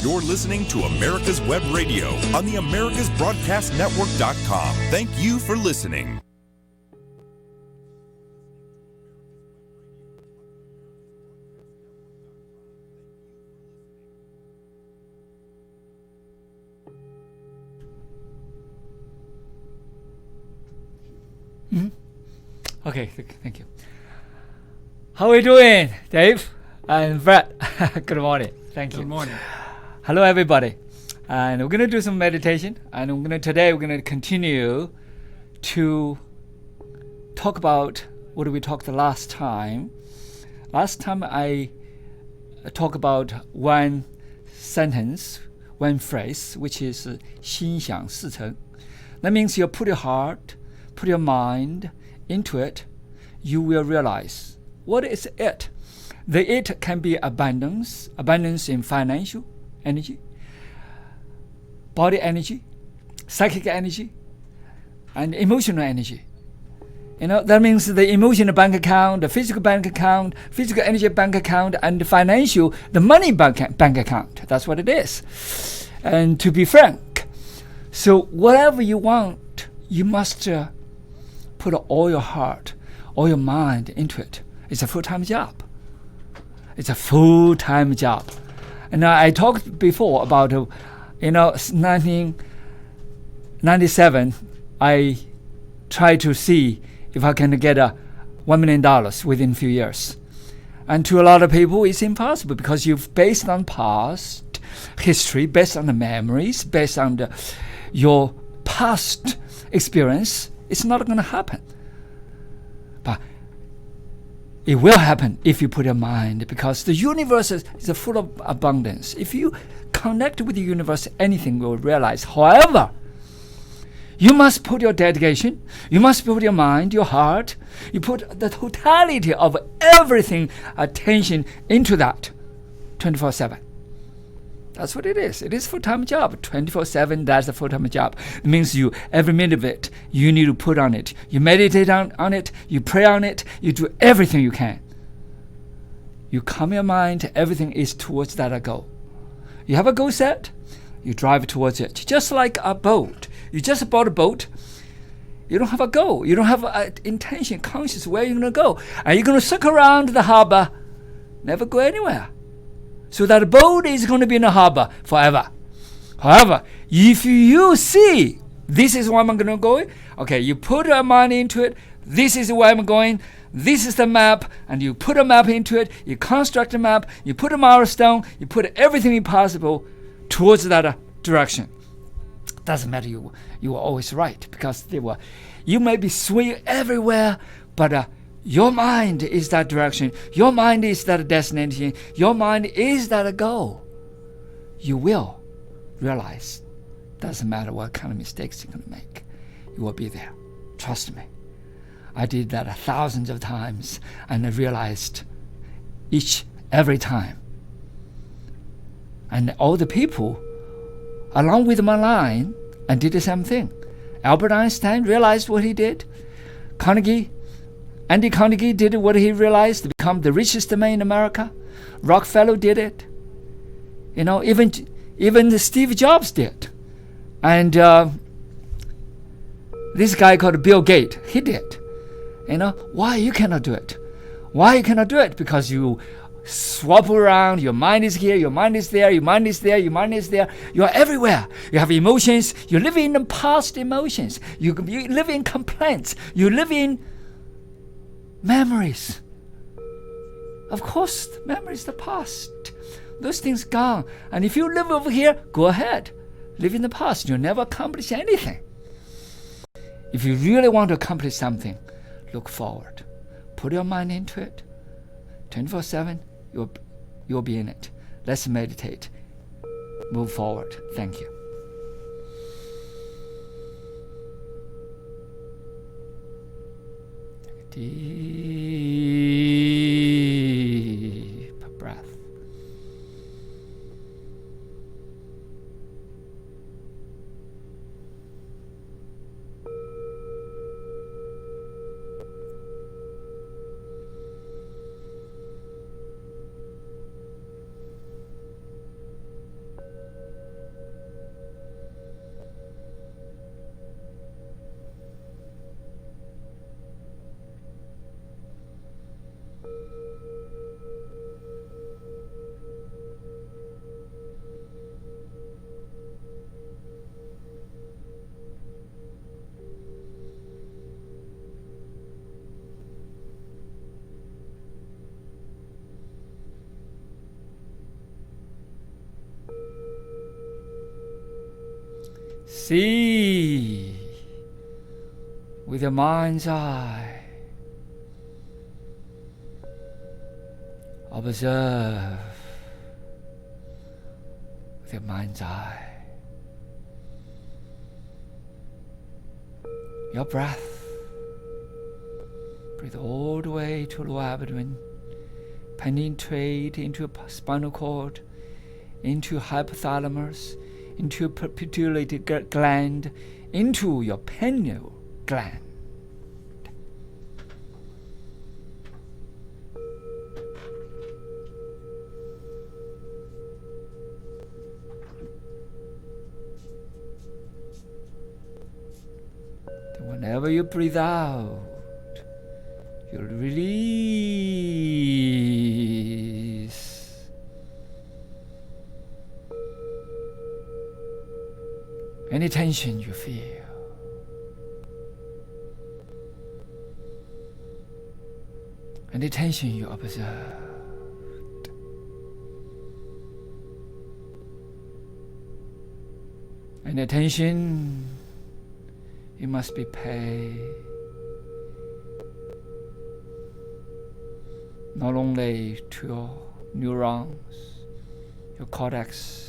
You're listening to America's Web Radio on the AmericasBroadcastNetwork.com. Thank you for listening. Okay, thank you. How are you doing, Dave and Brett? Good morning. Thank you. Good morning. Hello, everybody. And we're going to do some meditation. And today we're going to continue to talk about what we talked the last time. Last time I talked about one sentence, one phrase, which is 心想事成. That means you put your heart, put your mind into it, you will realize what is it. The it can be abundance in financial energy, body energy, psychic energy, and emotional energy. That means the emotional bank account, the physical bank account, physical energy bank account, and the financial, the money bank account. That's what it is. And to be frank, so whatever you want, you must put all your heart, all your mind into it. It's a full-time job. It's a full-time job. And I talked before about, 1997, I tried to see if I can get $1 million within a few years. And to a lot of people, it's impossible because you've based on past history, based on the memories, based on your past experience. It's not going to happen. But it will happen if you put your mind, because the universe is full of abundance. If you connect with the universe, anything will realize. However, you must put your dedication, you must put your mind, your heart, you put the totality of everything, attention into that 24/7. That's what it is. It is a full-time job. 24/7, that's a full-time job. It means you, every minute of it, you need to put on it. You meditate on it, you pray on it, you do everything you can. You calm your mind, everything is towards that goal. You have a goal set, you drive towards it. Just like a boat. You just bought a boat, you don't have a goal. You don't have an intention, conscious where you're going to go. And you're going to circle around the harbor, never go anywhere. So that boat is going to be in the harbor forever. However, if you see, this is where I'm going to go, okay, you put your mind into it, this is where I'm going, this is the map, and you put a map into it, you construct a map, you put a milestone, you put everything possible towards that direction. Doesn't matter, you were always right, because you may be swinging everywhere, but your mind is that direction. Your mind is that destination. Your mind is that goal. You will realize. Doesn't matter what kind of mistakes you're going to make. You will be there. Trust me. I did that thousands of times, and I realized every time. And all the people along with my line and did the same thing. Albert Einstein realized what he did. Andy Carnegie did what he realized to become the richest man in America. Rockefeller did it. Even Steve Jobs did. And this guy called Bill Gates, he did. Why you cannot do it? Why you cannot do it? Because you swap around, your mind is here, your mind is there, your mind is there, your mind is there. You are everywhere. You have emotions. You live in the past emotions. You live in complaints. You live in memories. Of course, memories is the past. Those things gone. And if you live over here, go ahead. Live in the past. You'll never accomplish anything. If you really want to accomplish something, look forward. Put your mind into it. 24/7, you'll be in it. Let's meditate. Move forward. Thank you. Deep breath. See with your mind's eye. Observe with your mind's eye. Your breath. Breathe all the way to lower abdomen. Penetrate into spinal cord, into hypothalamus, into pituitary gland, into your pineal gland. Then whenever you breathe out, you release. Any tension you feel. Any tension you observe. Any attention you must be paid. Not only to your neurons, your cortex,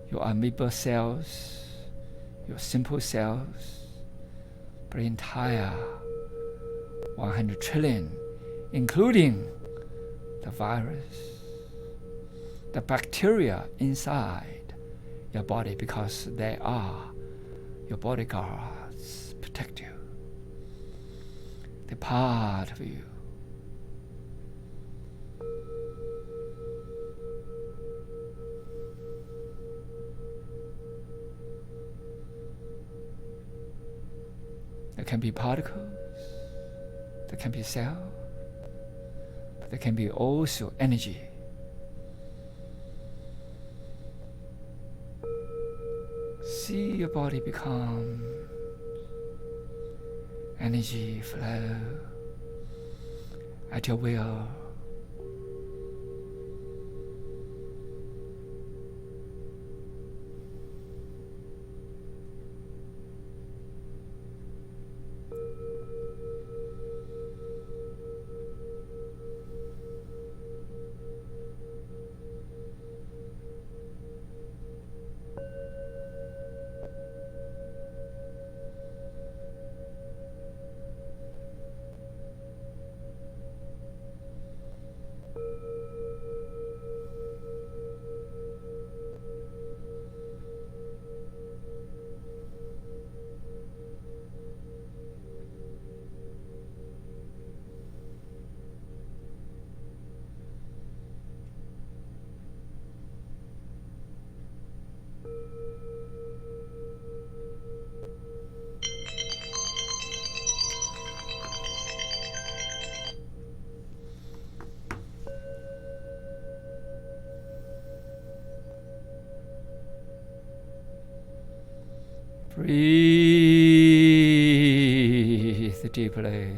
your amoeba cells, your simple cells, but the entire 100 trillion, including the virus, the bacteria inside your body, because they are your bodyguards, protect you. They're part of you. There can be particles, there can be cells, but there can be also energy. See your body become energy flow at your will. Breathe deeply.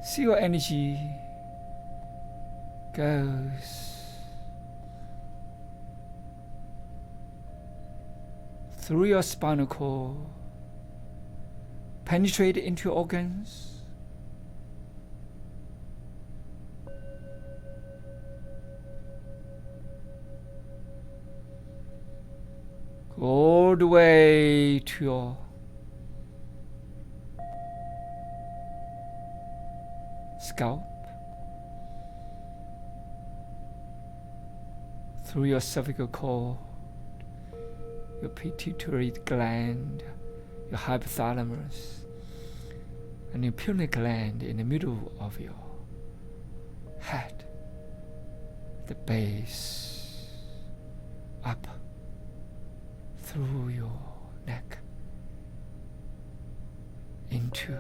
See your energy goes through your spinal cord, penetrate into your organs, go all the way to your scalp, through your cervical cord, your pituitary gland, your hypothalamus, and your pineal gland in the middle of your head. the base, up through your neck, into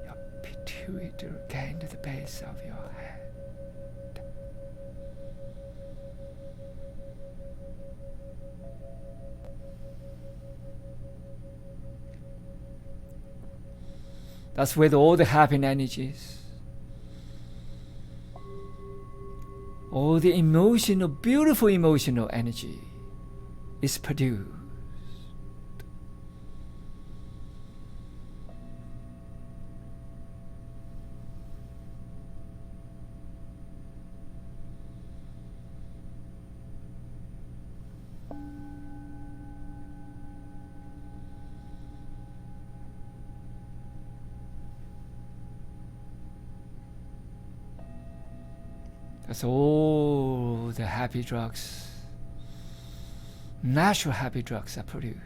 your pituitary gland, the base of your head. That's where all the happy energies, all the emotional, beautiful emotional energy is produced. That's all the happy drugs, natural happy drugs are produced.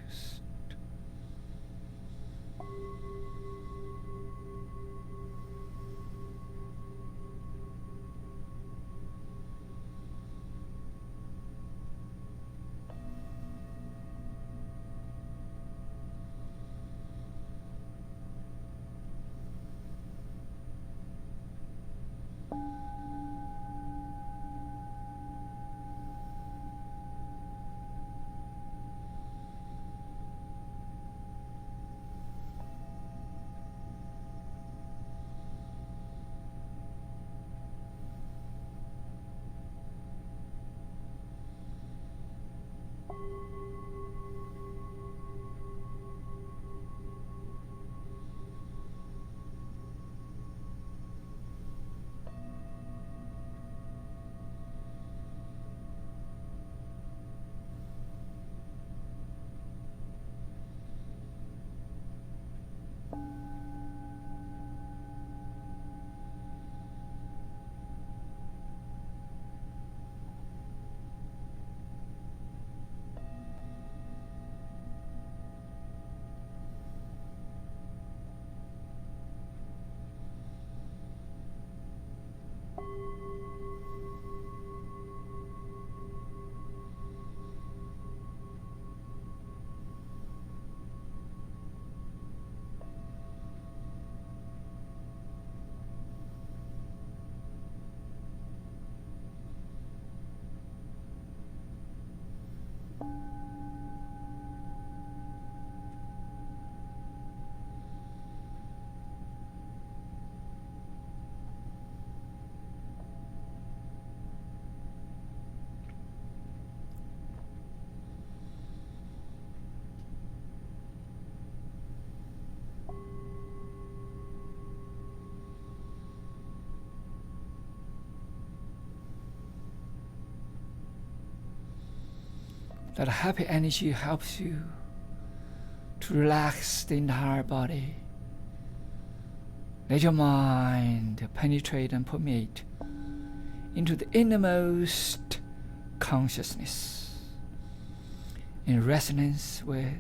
That happy energy helps you to relax the entire body. Let your mind penetrate and permeate into the innermost consciousness in resonance with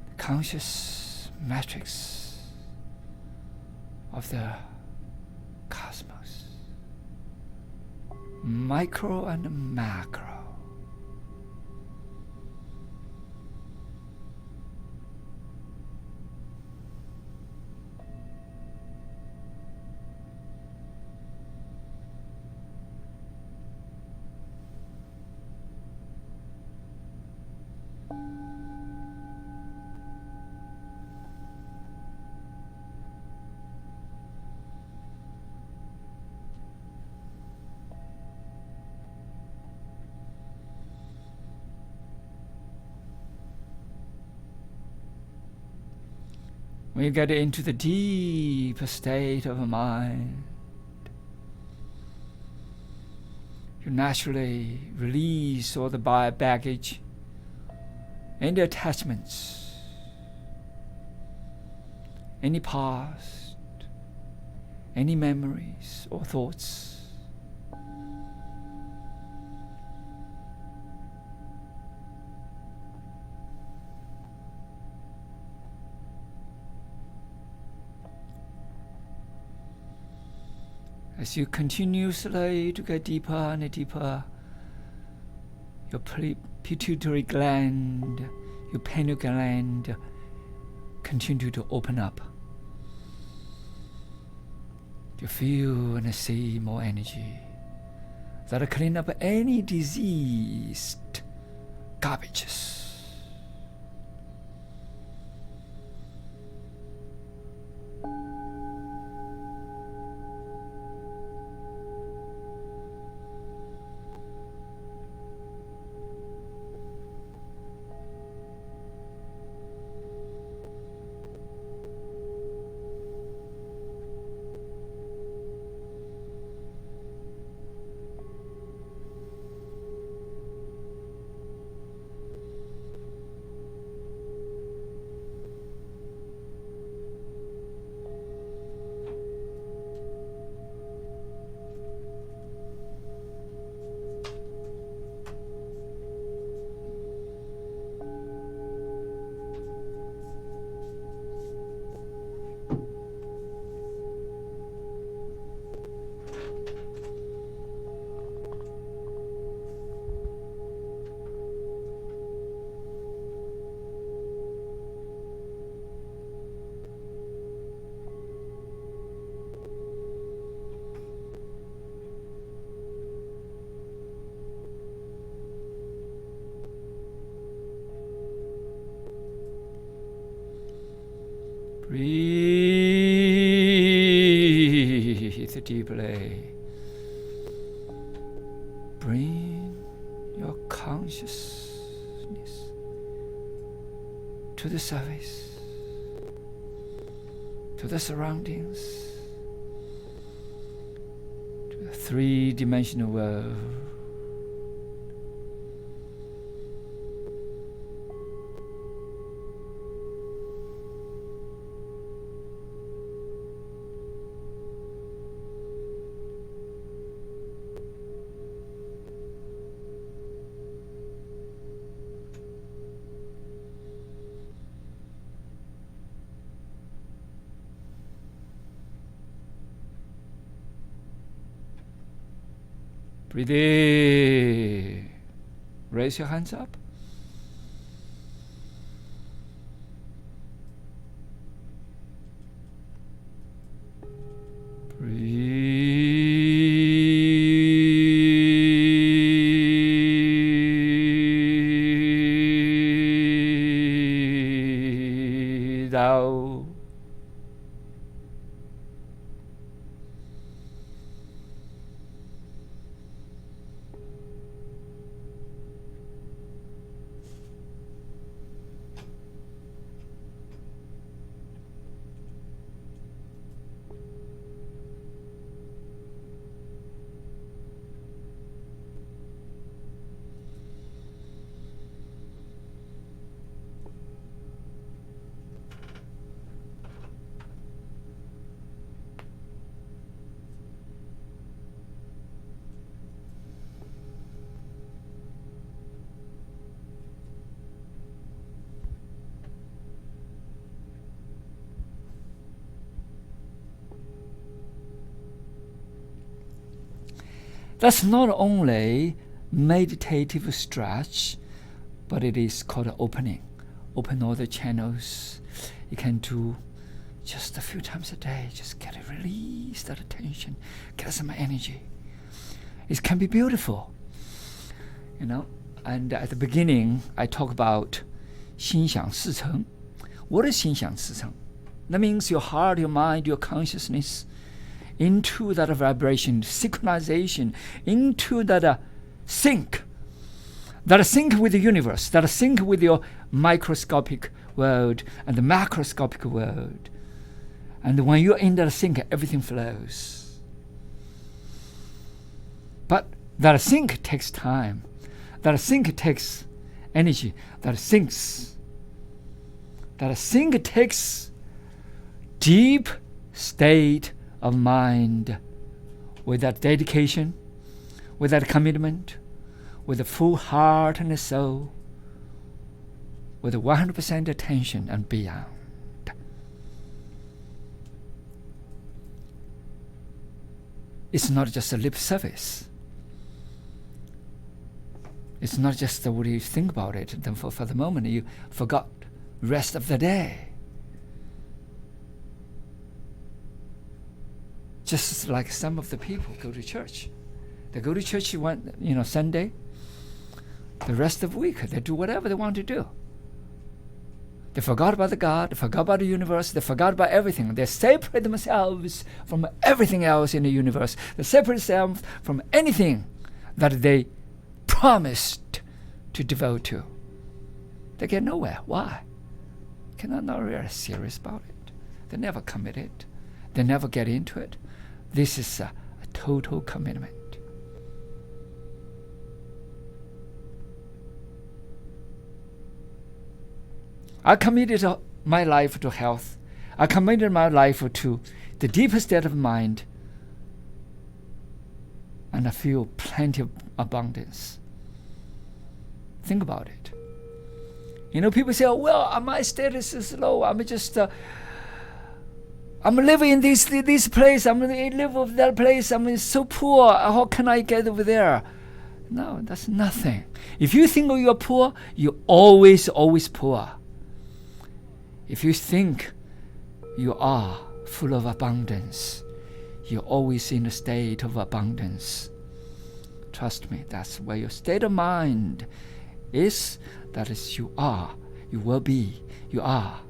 the conscious matrix of the cosmos, micro and macro. When you get into the deeper state of a mind, you naturally release all the baggage and the attachments, any past, any memories or thoughts. As you continuously to get deeper and deeper, your pituitary gland, your pineal gland continue to open up. You feel and see more energy that'll clean up any diseased garbages. Breathe deeply. Bring your consciousness to the surface, to the surroundings, to the three-dimensional world. Breathe in. Raise your hands up. Breathe out. That's not only meditative stretch, but it is called opening. Open all the channels. You can do just a few times a day. Just get it, release that tension, get some energy. It can be beautiful, you know. And at the beginning, I talk about 心想事成. What is 心想事成? That means your heart, your mind, your consciousness into that vibration, synchronization, into that sync with the universe, that sync with your microscopic world and the macroscopic world. And when you're in that sync, everything flows. But that sync takes time. That sync takes energy. That sync takes deep state of mind, with that dedication, with that commitment, with a full heart and soul, with 100% attention and beyond. it's not just a lip service. It's not just what you think about it, and then for the moment you forgot the rest of the day. Just like some of the people go to church. They go to church one, Sunday. The rest of the week, they do whatever they want to do. They forgot about the God, they forgot about the universe, they forgot about everything. They separate themselves from everything else in the universe. They separate themselves from anything that they promised to devote to. They get nowhere. Why? Because they're not really serious about it. They never commit it. They never get into it. This is a total commitment. I committed my life to health. I committed my life to the deeper state of mind, and I feel plenty of abundance. Think about it. People say, well, my status is low. I'm living in this place. I'm living in that place. I'm so poor. How can I get over there? No, that's nothing. If you think you're poor, you're always poor. If you think you are full of abundance, you're always in a state of abundance. Trust me, that's where your state of mind is. That is, you are, you will be, you are.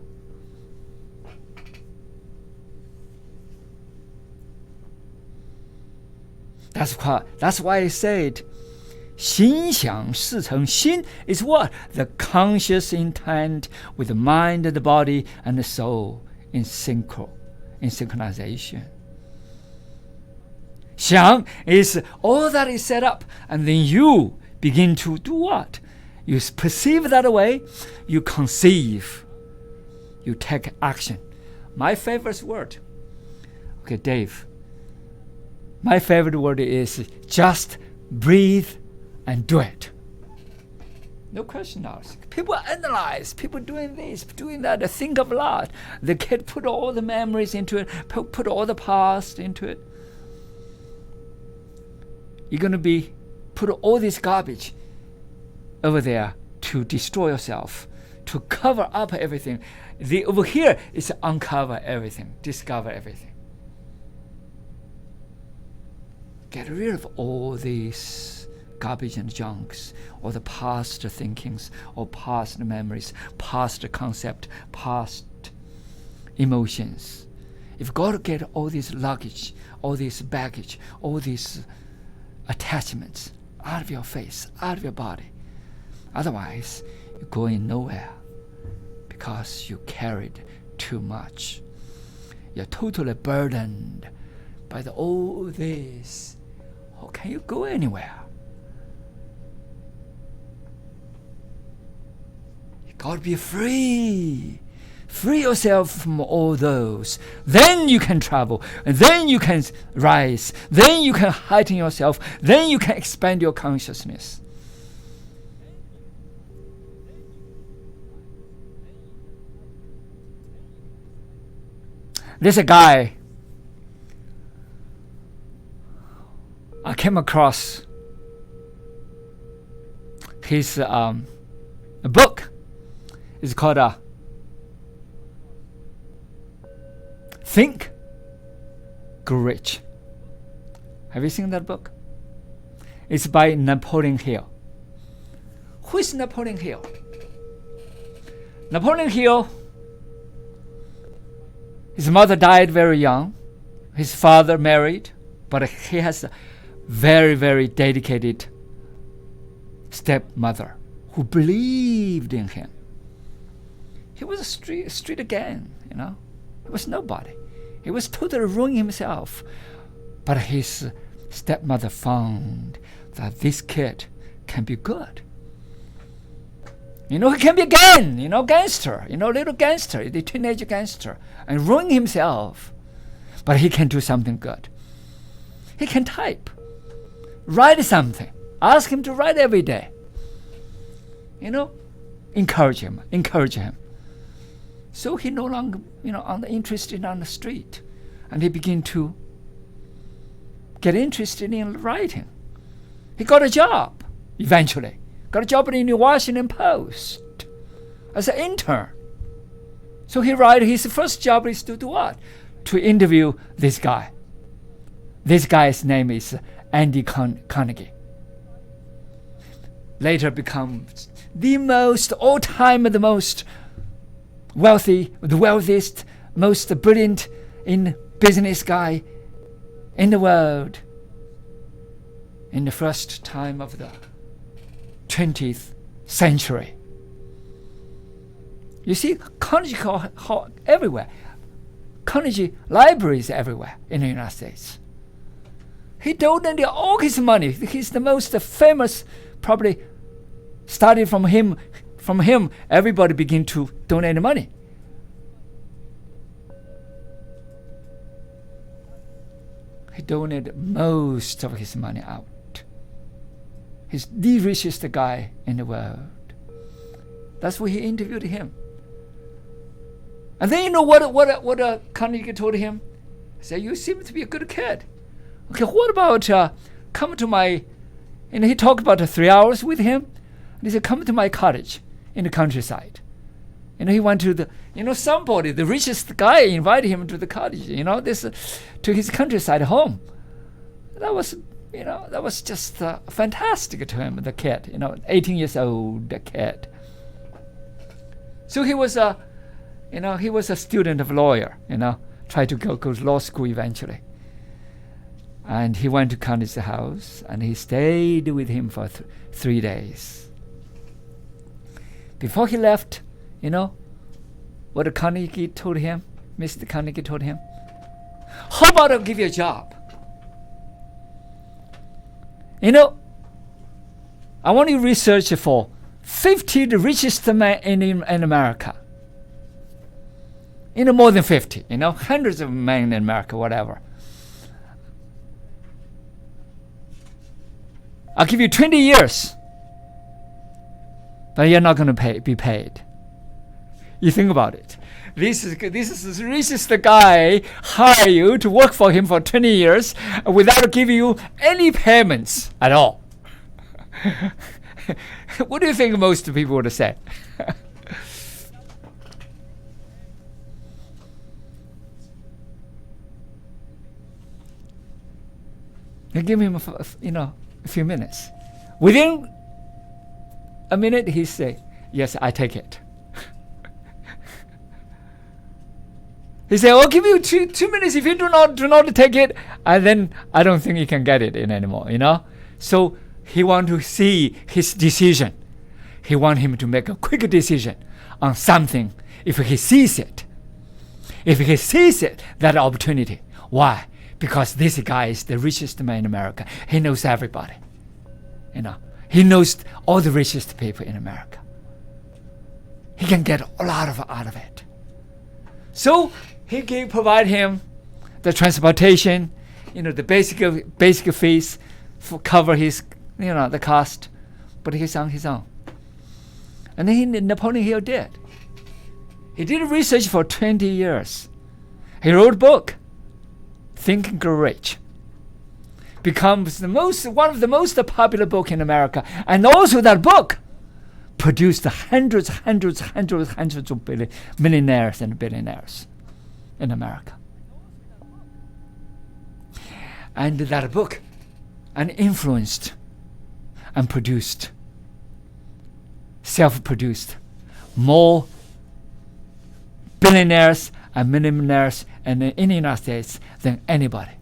That's why I said, 心想事成. 心 is what? The conscious intent with the mind, the body, and the soul in synchronization. 想 is all that is set up, and then you begin to do what? You perceive that way, you conceive, you take action. My favorite word, okay, Dave, my favorite word is just breathe and do it. No question asked. People analyze, people doing this, doing that, they think of a lot. They can put all the memories into it, put all the past into it. You're going to put all this garbage over there to destroy yourself, to cover up everything. Over here is uncover everything, discover everything. Get rid of all these garbage and junks, or the past thinkings, or past memories, past concept, past emotions. You've got to get all this luggage, all this baggage, all these attachments out of your face, out of your body. Otherwise, you're going nowhere because you carried too much. You're totally burdened by all this. How can you go anywhere? You gotta be free. Free yourself from all those. Then you can travel. And then you can rise. Then you can heighten yourself. Then you can expand your consciousness. There's a guy I came across. His a book is called Think, Grow Rich. Have you seen that book? It's by Napoleon Hill. Who is Napoleon Hill? Napoleon Hill, his mother died very young. His father married, but he has a very, very dedicated stepmother who believed in him. He was a street again, He was nobody. He was totally ruining himself. But his stepmother found that this kid can be good. He can be again, gangster, little gangster, the teenage gangster, and ruin himself. But he can do something good. He can type, write something, ask him to write every day. Encourage him. So he no longer, interested on the street. And he began to get interested in writing. He got a job eventually. Got a job in the Washington Post as an intern. So he write his first job is to do what? To interview this guy. This guy's name is Andy Carnegie. Later becomes the most all-time, the most wealthy, the wealthiest, most brilliant in business guy in the world in the first time of the 20th century. You see, Carnegie Hall everywhere. Carnegie libraries everywhere in the United States. He donated all his money. He's the most famous, probably started from him. From him, everybody began to donate money. He donated most of his money out. He's the richest guy in the world. That's why he interviewed him. And then you know what Carnegie told him? He said, "You seem to be a good kid. Okay, what about come to my..." And he talked about 3 hours with him. And he said, "Come to my cottage in the countryside." And he went to somebody, the richest guy, invited him to the cottage. To his countryside home. That was just fantastic to him, the kid. 18 years old, the kid. So he was a student of lawyer. Tried to go to law school eventually. And he went to Carnegie's house, and he stayed with him for 3 days. Before he left, what Carnegie told him, Mr. Carnegie told him, "How about I give you a job? I want you to research for 50 the richest men in America. More than 50, hundreds of men in America, whatever. I'll give you 20 years, but you're not going to be paid." You think about it. This is the richest guy hire you to work for him for 20 years without giving you any payments at all. What do you think most people would say? They give him a few minutes. Within a minute, he say, "Yes, I take it." He said, "I'll give you two minutes. If you do not take it, and then I don't think you can get it in anymore." So he want to see his decision. He want him to make a quick decision on something. If he sees it, that opportunity. Why? Because this guy is the richest man in America. He knows everybody. He knows all the richest people in America. He can get a lot out of it. So he provide him the transportation, the basic fees for cover his, the cost, but he's on his own. And then Napoleon Hill did. He did research for 20 years. He wrote a book, Think and Grow Rich. Becomes one of the most popular book in America, and also that book produced hundreds of millionaires and billionaires in America. And that book influenced and produced, self-produced, more billionaires and millionaires in the United States than anybody.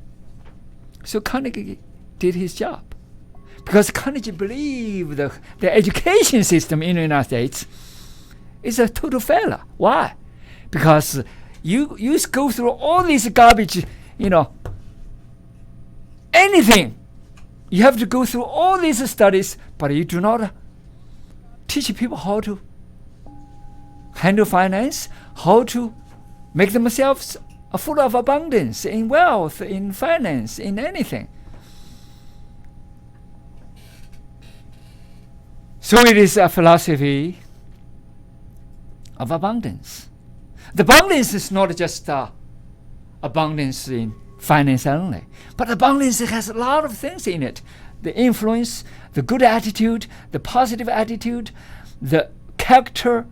So Carnegie did his job. Because Carnegie believed the education system in the United States is a total failure. Why? Because you go through all this garbage, anything. You have to go through all these studies, but you do not teach people how to handle finance, how to make themselves full of abundance in wealth, in finance, in anything. So it is a philosophy of abundance. The abundance is not just abundance in finance only. But abundance has a lot of things in it. The influence, the good attitude, the positive attitude, the character.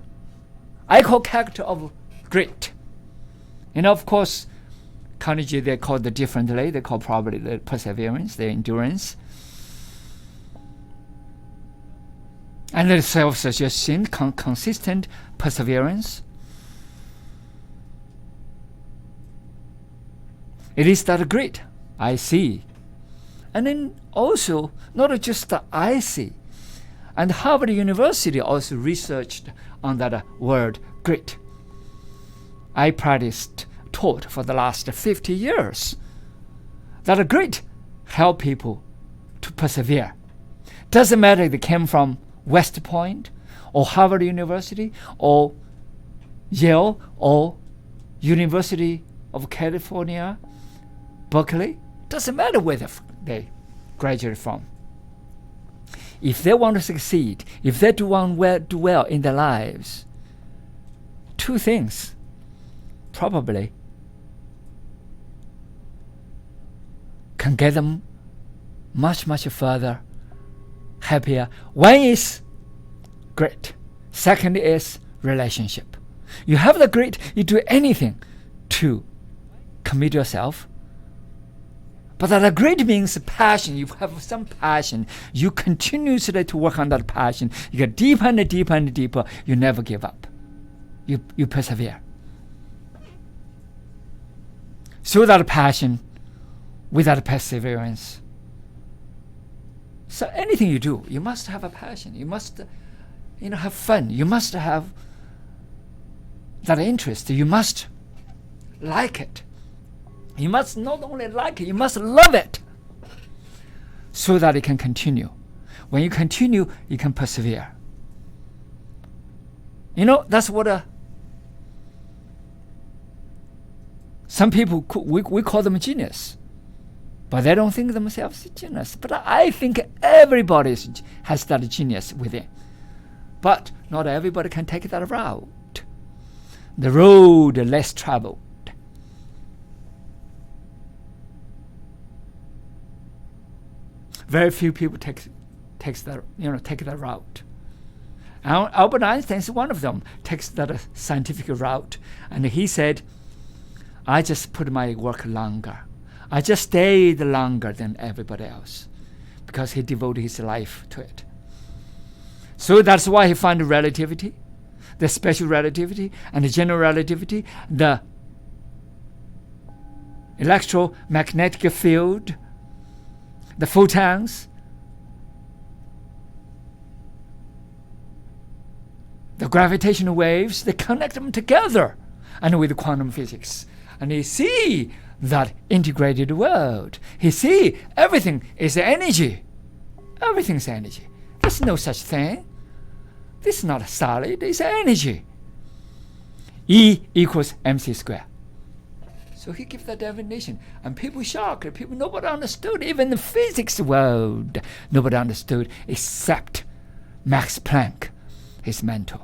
I call character of grit. Of course, Carnegie, they call it differently. They call probably the perseverance, the endurance. And the self-suggestion, consistent perseverance. It is that grit I see. And then also, not just the I see. And Harvard University also researched on that word grit. I taught for the last 50 years. That grit help people to persevere. Doesn't matter if they came from West Point or Harvard University or Yale or University of California, Berkeley. Doesn't matter where they graduated from. If they want to succeed, if they do well in their lives, two things probably can get them much, much further, happier. One is grit. Second is relationship. You have the grit, you do anything to commit yourself. But that grit means passion. You have some passion. You continuously to work on that passion. You get deeper and deeper and deeper. You never give up. You persevere. So that passion, without perseverance. So anything you do, you must have a passion. You must, have fun. You must have that interest. You must like it. You must not only like it, you must love it, so that it can continue. When you continue, you can persevere. That's what some people, we call them genius, but they don't think themselves genius. But I think everybody has that genius within. But not everybody can take that route. The road less traveled. Very few people take that route. Albert Einstein is one of them. Takes that scientific route, and he said, "I just put my work longer. I just stayed longer than everybody else, because he devoted his life to it." So that's why he found relativity, the special relativity, and the general relativity, the electromagnetic field, the photons, the gravitational waves, they connect them together, and with quantum physics. And you see that integrated world. You see everything is energy. Everything is energy. There's no such thing. This is not solid, it's energy. E equals mc squared. So he gives that definition, and people shocked. Nobody understood. Even the physics world, nobody understood except Max Planck, his mentor.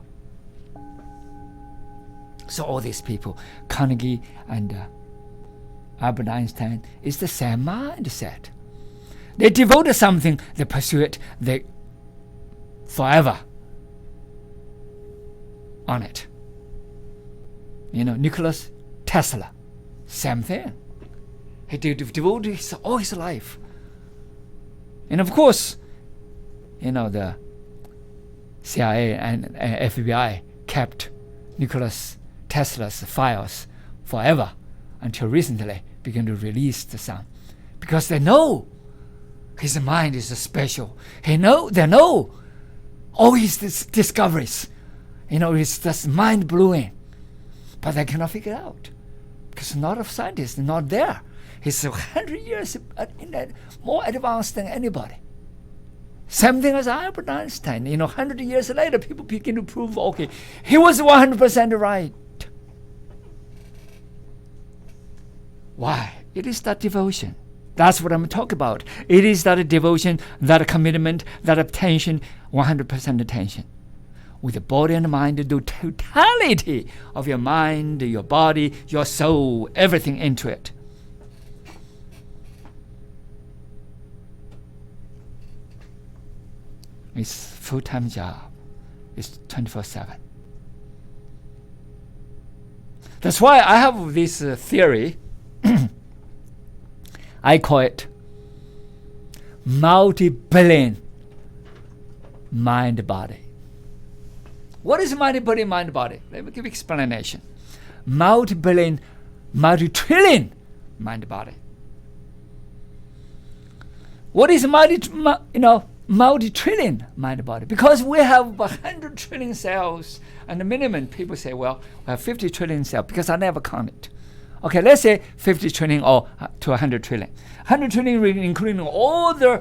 So all these people, Carnegie and Albert Einstein, is the same mindset. They devote something, they pursue it, they forever on it. Nikola Tesla. Same thing. He devoted all his life. And of course, the CIA and FBI kept Nikola Tesla's files forever until recently began to release some. Because they know his mind is special. They know all his discoveries. It's just mind-blowing. But they cannot figure it out. Because a lot of scientists are not there. He's 100 years more advanced than anybody. Same thing as Albert Einstein. 100 years later, people begin to prove, okay, he was 100% right. Why? It is that devotion. That's what I'm talking about. It is that devotion, that commitment, that attention, 100% attention. With the body and mind, the totality of your mind, your body, your soul, everything into it. It's full-time job. It's 24/7. That's why I have this theory. I call it multi-billion mind-body. What is multi-billion mind-body? Let me give explanation. Multi-billion, multi-trillion mind-body. What is multi-trillion mind-body? Because we have 100 trillion cells, and the minimum people say, well, we have 50 trillion cells, because I never count it. Okay, let's say 50 trillion or to 100 trillion. 100 trillion including all the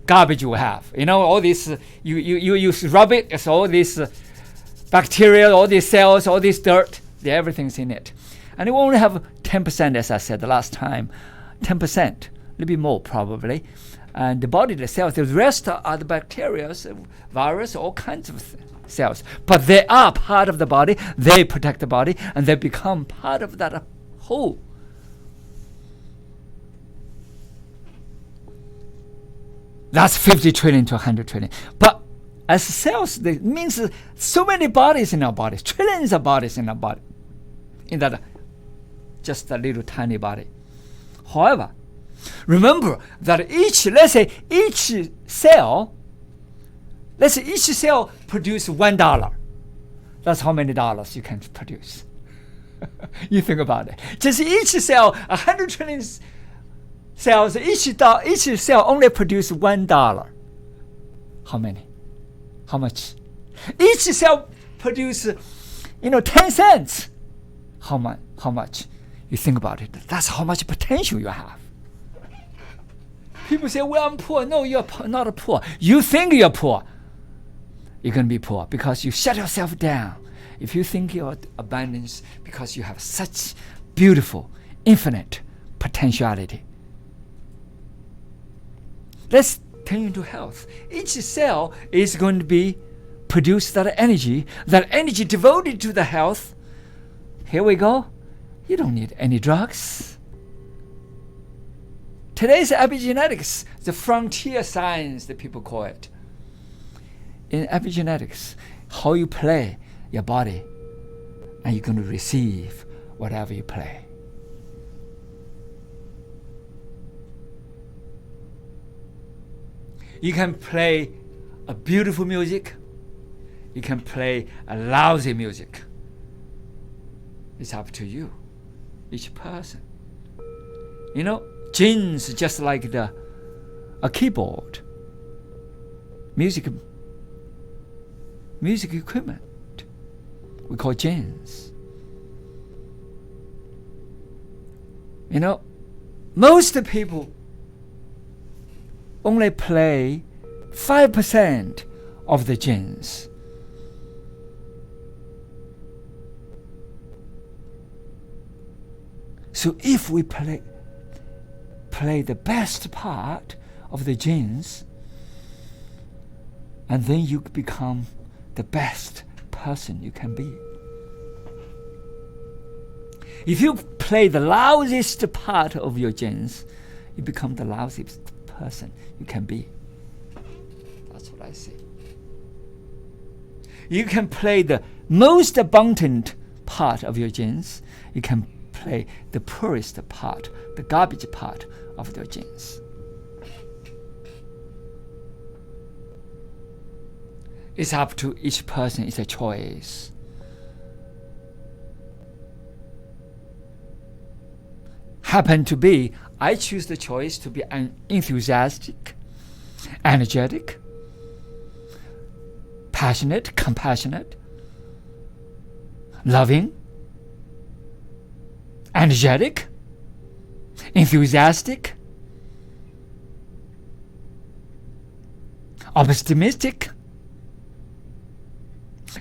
garbage we have. All this, you rub it, it's all this bacteria, all these cells, all this dirt, everything's in it. And we only have 10%, as I said the last time, 10%, a little bit more probably. And the body, the cells, the rest are the bacteria, virus, all kinds of cells. But they are part of the body, they protect the body, and they become part of that whole. That's 50 trillion to 100 trillion. But as cells, it means so many bodies in our bodies, trillions of bodies in our body, in that just a little tiny body. However, remember that each cell produces $1. That's how many dollars you can produce. You think about it. Just each cell, 100 trillion cells, each cell only produces $1. How many? How much? Each cell produces, 10 cents. How much? You think about it. That's how much potential you have. People say, well, I'm poor. No, you're not poor. You think you're poor. You're going to be poor because you shut yourself down. If you think you're abundance, because you have such beautiful, infinite potentiality. Let's turn into health. Each cell is going to be produce that energy devoted to the health. Here we go. You don't need any drugs. Today's epigenetics, the frontier science that people call it. In epigenetics, how you play your body, and you're going to receive whatever you play. You can play a beautiful music. You can play a lousy music. It's up to you, each person. Genes just like a keyboard, music equipment. We call genes. Most people only play 5% of the genes. So if we play the best part of the genes, and then you become the best person you can be. If you play the lousiest part of your genes, you become the lousiest person you can be. That's what I say. You can play the most abundant part of your genes. You can play the poorest part, the garbage part of your genes. It's up to each person. It's a choice. Happen to be, I choose the choice to be enthusiastic, energetic, passionate, compassionate, loving, energetic, enthusiastic, optimistic.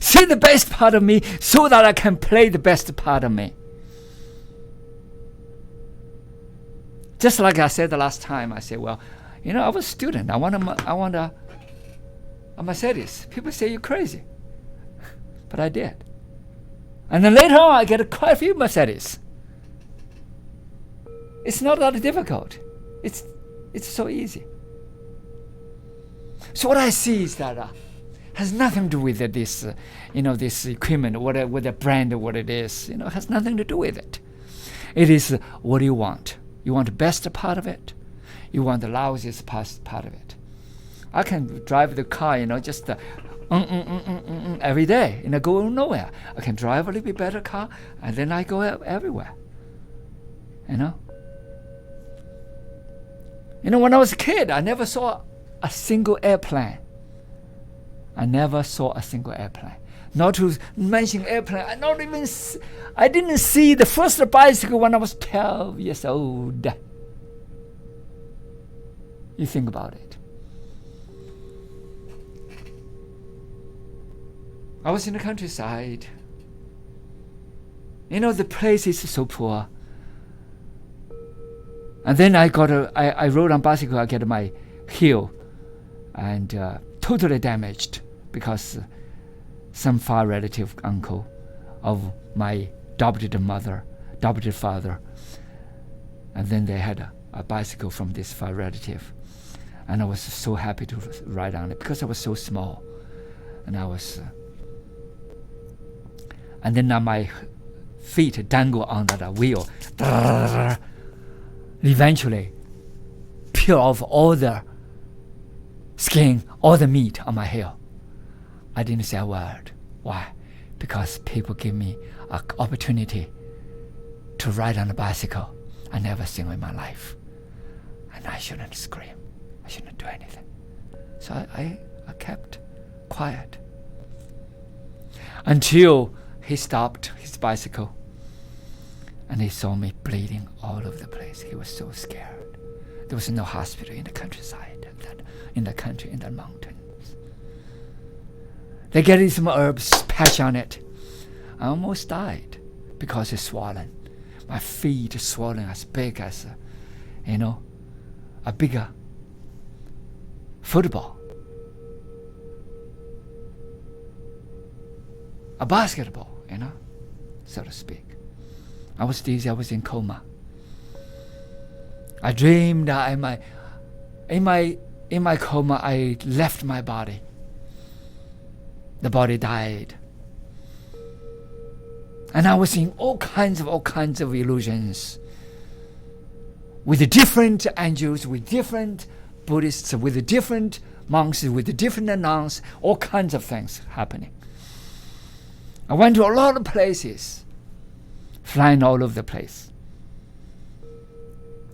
See the best part of me so that I can play the best part of me. Just like I said the last time, I said, well, I was a student. I want a Mercedes. People say you're crazy. But I did. And then later on, I get quite a few Mercedes. It's not that difficult. It's so easy. So what I see is that has nothing to do with this, this equipment, what the brand, what it is. It has nothing to do with it. It is what do you want? You want the best part of it? You want the lousiest part of it? I can drive the car, just every day, go nowhere. I can drive a little bit better car, and then I go everywhere. When I was a kid, I never saw a single airplane. Not to mention airplane, I didn't see the first bicycle when I was 12 years old. You think about it. I was in the countryside. The place is so poor. And then I rode on bicycle. I get my heel and totally damaged because some far relative uncle of my adopted father, and then they had a bicycle from this far relative, and I was so happy to ride on it because I was so small, and and then now my feet dangle on that wheel. Eventually peel off all the skin, all the meat on my heel. I didn't say a word. Why? Because people give me an opportunity to ride on a bicycle I never seen in my life. And I shouldn't scream. I shouldn't do anything. So I kept quiet until he stopped his bicycle and he saw me bleeding all over the place. He was so scared. There was no hospital in the countryside, in the mountains. They get some herbs, patch on it. I almost died because it's swollen. My feet are swollen as big as, a bigger football. A basketball, so to speak. I was dizzy, I was in coma. I dreamed that in my coma I left my body. The body died. And I was in all kinds of illusions. With the different angels, with different Buddhists, with the different monks, with the different nuns, all kinds of things happening. I went to a lot of places, flying all over the place.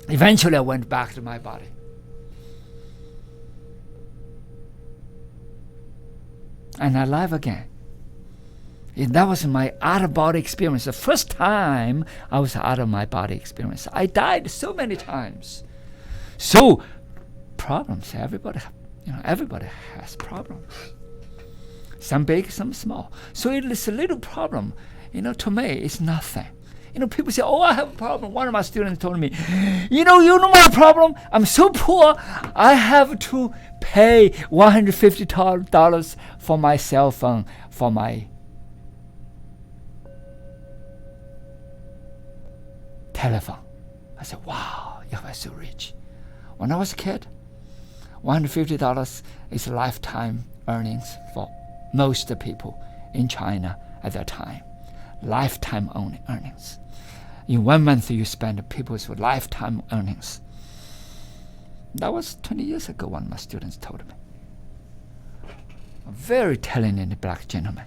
Eventually I went back to my body. And alive again. And that was my out-of-body experience. The first time I was out of my body experience. I died so many times. So, problems. Everybody has problems. Some big, some small. So it is a little problem. To me, it's nothing. People say, oh, I have a problem. One of my students told me, you know my problem? I'm so poor, I have to pay $150 for my cell phone, for my telephone. I said, wow, you are so rich. When I was a kid, $150 is lifetime earnings for most people in China at that time. Lifetime earnings. In 1 month, you spend people's lifetime earnings. That was 20 years ago, one of my students told me. A very talented black gentleman.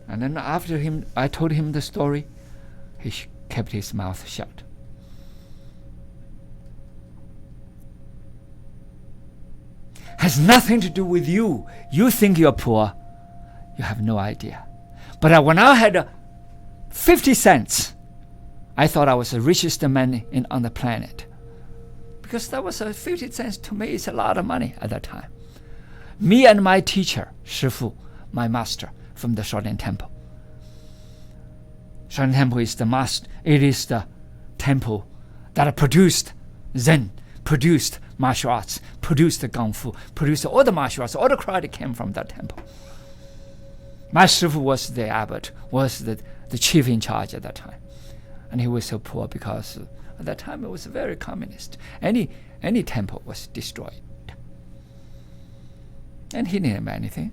And then after I told him the story, he kept his mouth shut. Has nothing to do with you. You think you're poor. You have no idea. But when I had 50 cents, I thought I was the richest man on the planet. Because that was 50 cents to me is a lot of money at that time. Me and my teacher, Shifu, my master from the Shaolin Temple. Shaolin Temple is the master. It is the temple that produced Zen, produced martial arts, produced the Kung Fu, produced all the martial arts, all the karate came from that temple. My Shifu was the abbot, was the chief in charge at that time. And he was so poor because at that time it was very communist. Any temple was destroyed. And he didn't buy anything.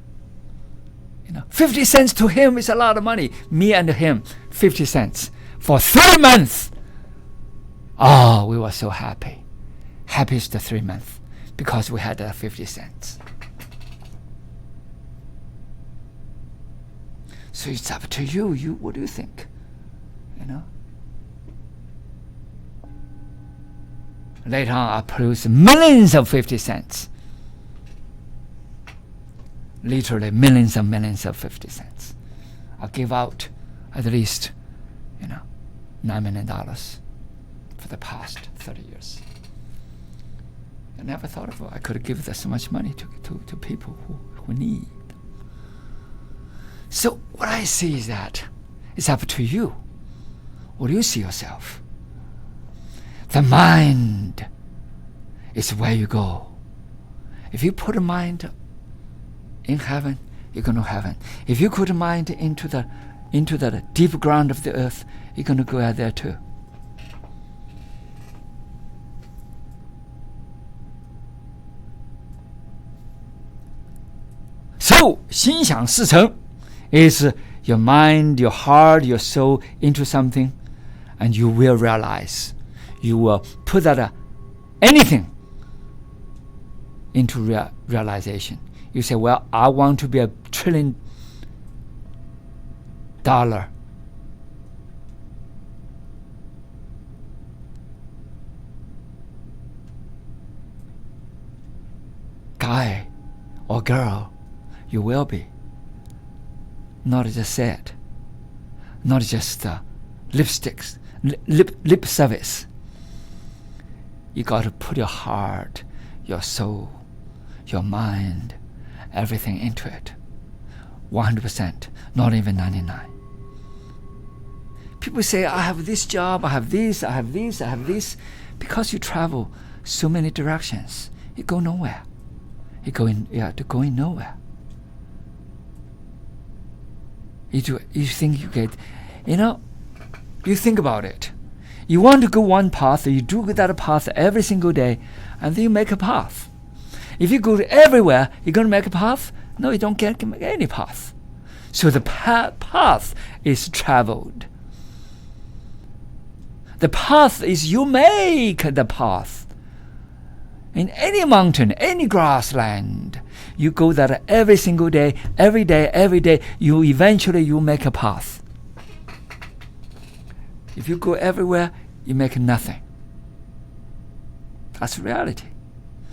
50 cents to him is a lot of money. Me and him, 50 cents. For 3 months. Oh, we were so happy. Happiest 3 months. Because we had 50 cents. So it's up to you. What do you think? Later on, I produced millions of 50 cents. Literally millions and millions of 50 cents. I give out at least, $9 million for the past 30 years. I never thought of it. I could give so much money to people who need. So what I see is that it's up to you. What do you see yourself? The mind is where you go. If you put a mind in heaven, you go to heaven. If you put a mind into the deep ground of the earth, you're going to go out there too. So, 心想事成 is your mind, your heart, your soul into something, and you will realize. You will put that anything into realization. You say, well, I want to be $1 trillion. Guy or girl, you will be. Not just said. Not just lipsticks, lip service. You got to put your heart, your soul, your mind, everything into it. 100%, not even 99%. People say, I have this job, I have this, I have this, I have this. Because you travel so many directions, you go nowhere. You're going nowhere. You think you get, you think about it. You want to go one path, you do that path every single day, and then you make a path. If you go everywhere, you're going to make a path? No, you don't get any path. So the path is traveled. The path is you make the path. In any mountain, any grassland, you go there every single day, every day, you eventually make a path. If you go everywhere, you make nothing. That's reality.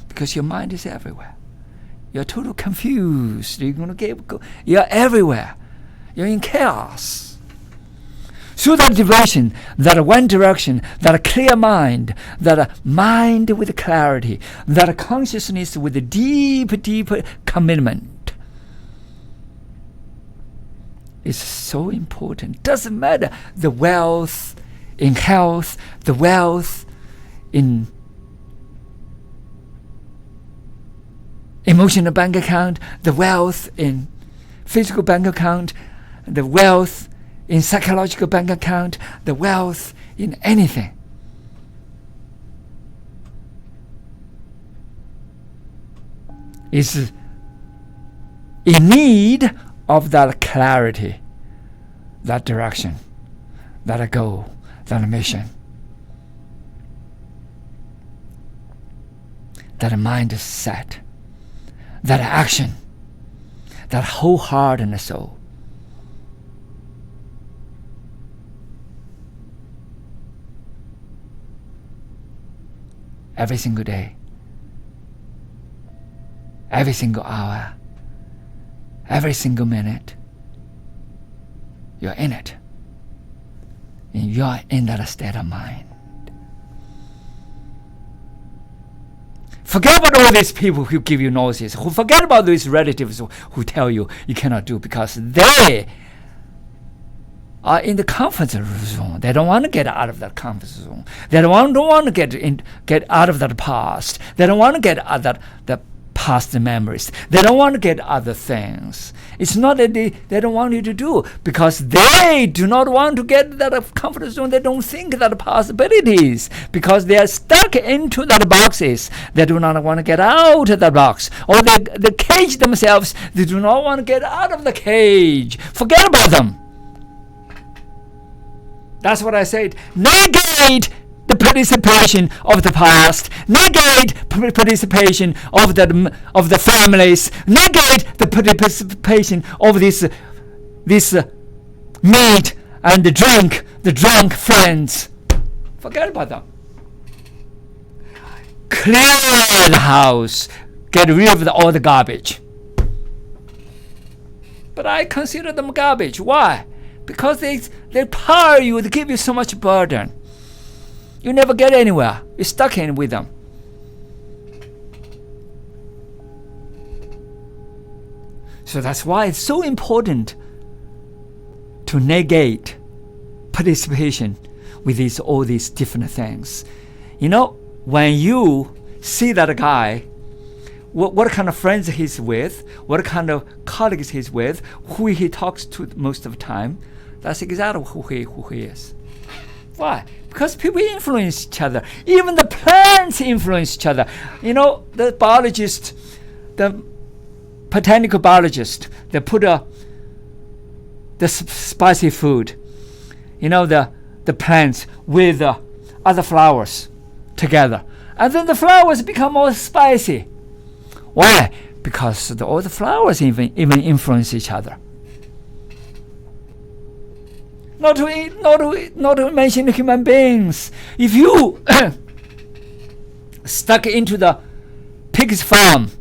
Because your mind is everywhere. You're totally confused. You're everywhere. You're in chaos. So that devotion, that one direction, that clear mind, that mind with clarity, that consciousness with a deep commitment is so important. Doesn't matter the wealth in health, the wealth in emotional bank account, the wealth in physical bank account, the wealth in psychological bank account, the wealth in anything. Is in need of that clarity, that direction, that goal, that mission, that mindset, that action, that whole heart and soul. Every single day, every single hour, every single minute, you're in it. And you're in that state of mind. Forget about all these people who give you noises. Forget about these relatives who tell you cannot do, because they are in the comfort zone. They don't want to get out of that comfort zone. They don't want to get out of that past. They don't want to get out of the past memories. They don't want to get other things. It's not that they don't want you to do, because they do not want to get that comfort zone. They don't think that possibilities, because they are stuck into that boxes. They do not want to get out of the box, or they cage themselves. They do not want to get out of the cage. Forget about them. That's what I said. Negate the participation of the past, negate participation of the families, negate the participation of this meat and the drunk friends. Forget about them. Clear the house, get rid of all the garbage. But I consider them garbage. Why? Because they power you, they give you so much burden. You never get anywhere. You're stuck in with them. So that's why it's so important to negate participation with all these different things. You know, when you see that guy, what kind of friends he's with, what kind of colleagues he's with, who he talks to most of the time, that's exactly who he is. Why? Because people influence each other. Even the plants influence each other. You know, the biologist, the botanical biologist, they put the spicy food, you know, the plants with other flowers together. And then the flowers become more spicy. Why? Because all the flowers even influence each other. Not to mention human beings. If you stuck into the pig's farm,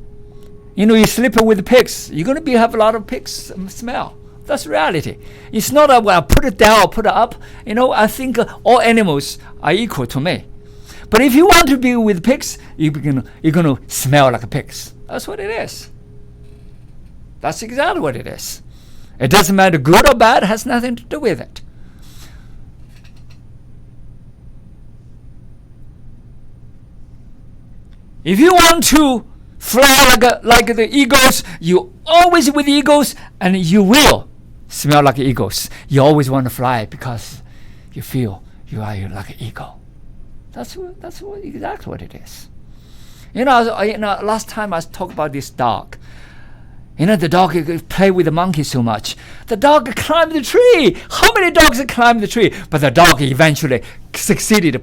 you know, you sleep with pigs, you're going to have a lot of pigs smell. That's reality. It's not well, put it down or put it up. You know, I think all animals are equal to me. But if you want to be with pigs, you're going to smell like pigs. That's what it is. That's exactly what it is. It doesn't matter good or bad, it has nothing to do with it. If you want to fly like the eagles, you always with eagles, and you will smell like eagles. You always want to fly because you feel you are like an eagle. That's exactly what it is. You know, last time I talked about this dog. You know, the dog play with the monkey so much. The dog climbed the tree. How many dogs climbed the tree? But the dog eventually succeeded to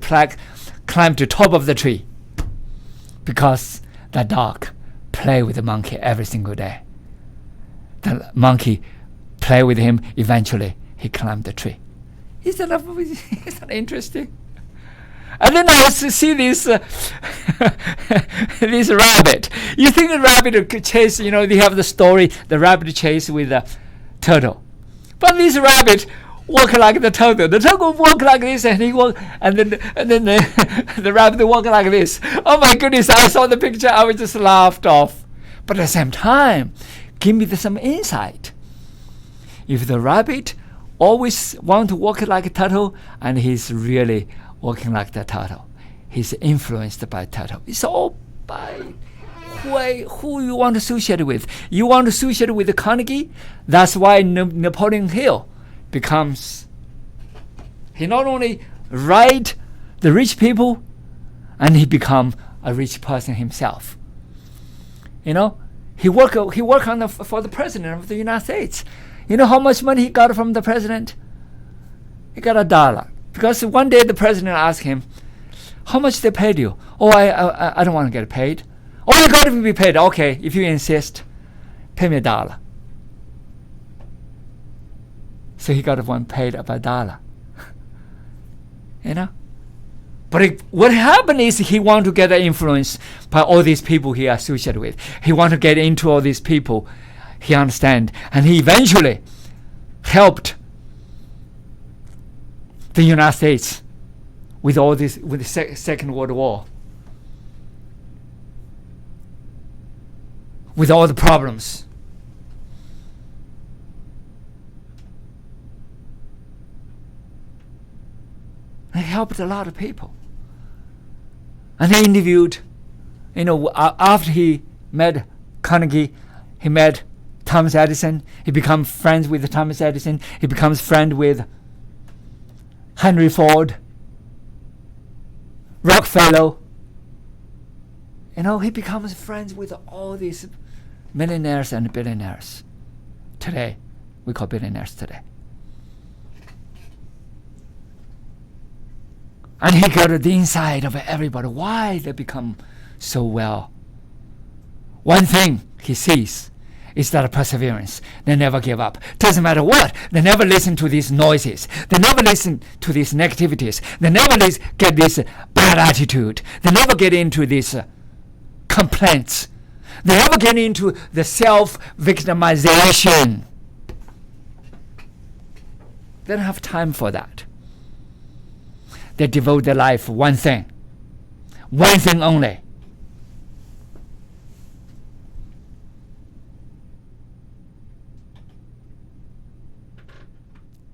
climb to the top of the tree. Because the dog play with the monkey every single day. The monkey play with him. Eventually, he climbed the tree. Isn't that interesting? And then I see this this rabbit. You think the rabbit could chase? You know, they have the story, the rabbit chase with the turtle. But this rabbit walk like the turtle. The turtle walk like this, and he walk, and then the rabbit walk like this. Oh my goodness! I saw the picture. I was just laughed off. But at the same time, give me some insight. If the rabbit always want to walk like a turtle, and he's really walking like the turtle, he's influenced by turtle. It's all by who you want to associate with. You want to associate with the Carnegie. That's why Napoleon Hill becomes, he not only write the rich people, and he become a rich person himself. You know, he work on for the president of the United States. You know how much money he got from the president? He got $1. Because one day the president asked him, how much they paid you? Oh, I don't want to get paid. Oh, you got to be paid. Okay, if you insist, pay me $1. So he got one paid about $1. You know? But what happened is he wanted to get influence by all these people he associated with. He wanted to get into all these people he understand. And he eventually helped the United States with all this, with the Second World War, with all the problems. He helped a lot of people. And they interviewed, you know, after he met Carnegie, he met Thomas Edison. He becomes friends with Thomas Edison. He becomes friend with Henry Ford, Rockefeller. He becomes friends with all these millionaires and billionaires. Today, we call billionaires today. And he got the inside of everybody. Why they become so well? One thing he sees is that perseverance. They never give up. Doesn't matter what. They never listen to these noises. They never listen to these negativities. They never get this bad attitude. They never get into these complaints. They never get into the self-victimization. They don't have time for that. They devote their life to one thing only.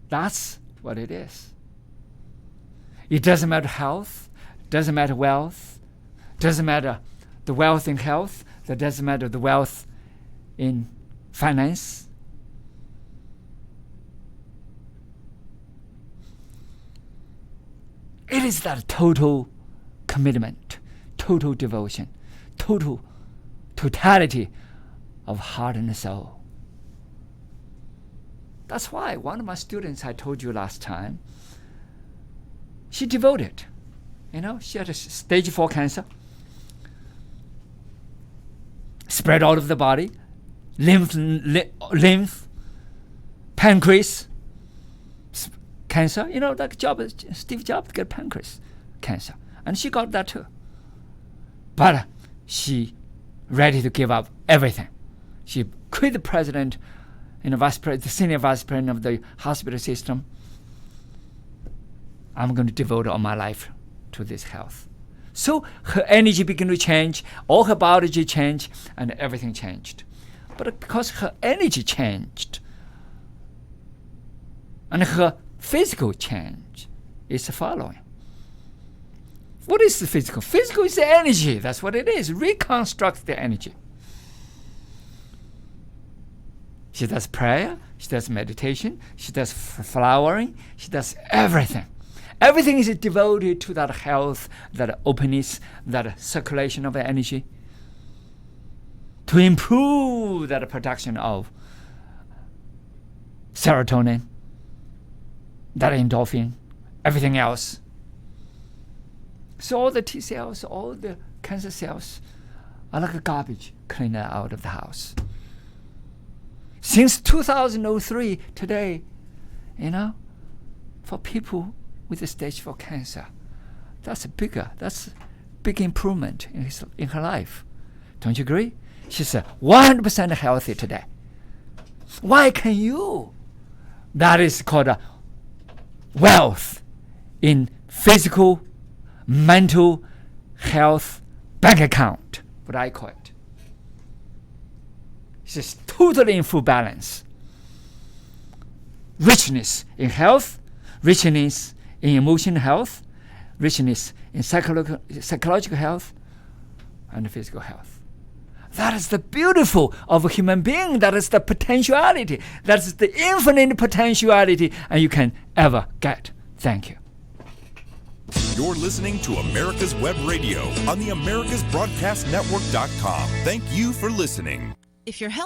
That's what it is. It doesn't matter health, doesn't matter wealth, doesn't matter the wealth in health, that doesn't matter the wealth in finance. It is that total commitment, total devotion, totality of heart and soul. That's why one of my students, I told you last time, she devoted. She had a stage 4 cancer, spread all over the body, lymph, pancreas cancer. Like Steve Jobs got pancreas cancer, and she got that too. But she ready to give up everything. She quit the president, the senior vice president of the hospital system. I'm going to devote all my life to this health. So her energy began to change, all her biology changed, and everything changed. But because her energy changed, and her physical change is the following. What is the physical? Physical is the energy. That's what it is. Reconstruct the energy. She does prayer, she does meditation, she does flowering, she does everything. Everything is devoted to that health, that openness, that circulation of energy, to improve that production of serotonin, that endorphin, everything else. So all the T cells, all the cancer cells are like a garbage cleaner out of the house. Since 2003, today, for people with the stage 4 cancer, that's a big improvement in her life. Don't you agree? She's 100% healthy today. Why can you? That is called a wealth in physical, mental health bank account, what I call it. She's totally in full balance. Richness in health, richness in emotional health, richness in psychological health, and physical health. That is the beautiful of a human being. That is the potentiality. That is the infinite potentiality and you can ever get. Thank you. You're listening to America's Web Radio on the AmericasBroadcastNetwork.com. Thank you for listening. If your health